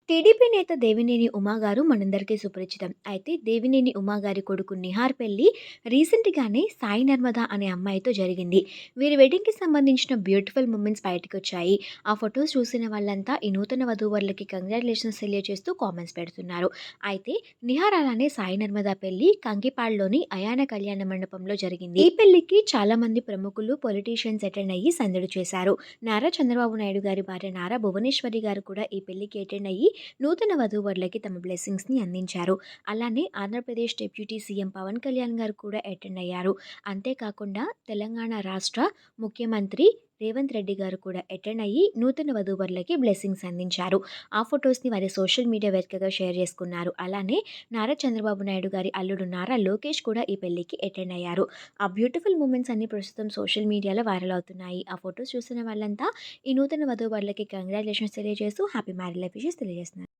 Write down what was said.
TDP నేత దేవినేని ఉమా గారు మనందరికీ సుపరిచితం. అయితే దేవినేని ఉమా గారి కొడుకు నిహార్ పెళ్లి రీసెంట్‌గానే సాయి నర్మద అనే అమ్మాయితో జరిగింది. వీరి వెడ్డింగ్‌కి సంబంధించిన బ్యూటిఫుల్ మూమెంట్స్ బయటకొచ్చాయి. ఆ ఫోటోస్ చూసిన వాళ్ళంతా ఈ నూతన వధూవరులకి కంగ్రాచ్యులేషన్స్ తెలియజేస్తూ కామెంట్స్ పెడుతున్నారు. అయితే నిహార్ అలానే సాయి నర్మద పెళ్లి కంకిపాడులోని అయాన కళ్యాణ మండపంలో జరిగింది. ఈ పెళ్లికి చాలా మంది ప్రముఖులు, పొలిటీషియన్స్ అటెండ్ అయ్యి సందడి చేశారు. నారా చంద్రబాబు నాయుడు గారి భార్య నారా భువనేశ్వరి గారు కూడా ఈ పెళ్లికి అటెండ్ అయ్యి నూతన వధూవరులకి తమ బ్లెస్సింగ్స్‌ని అందించారు. అలానే ఆంధ్రప్రదేశ్ డిప్యూటీ సీఎం పవన్ కళ్యాణ్ గారు కూడా అటెండ్ అయ్యారు. అంతేకాకుండా తెలంగాణ రాష్ట్ర ముఖ్యమంత్రి రేవంత్ రెడ్డి గారు కూడా అటెండ్ అయ్యి నూతన వధూవరులకి బ్లెస్సింగ్స్ అందించారు. ఆ ఫోటోస్‌ని వారి సోషల్ మీడియా వేదికగా షేర్ చేసుకున్నారు. అలానే నారా చంద్రబాబు నాయుడు గారి అల్లుడు నారా లోకేష్ కూడా ఈ పెళ్లికి అటెండ్ అయ్యారు. ఆ బ్యూటిఫుల్ మూమెంట్స్ అన్నీ ప్రస్తుతం సోషల్ మీడియాలో వైరల్ అవుతున్నాయి. ఆ ఫోటోస్ చూసిన వాళ్ళంతా ఈ నూతన వధూవరులకి కంగ్రాచ్యులేషన్స్ తెలియజేస్తూ హ్యాపీ మ్యారీడ్ లైఫ్ విషెస్ తెలియజేస్తున్నారు.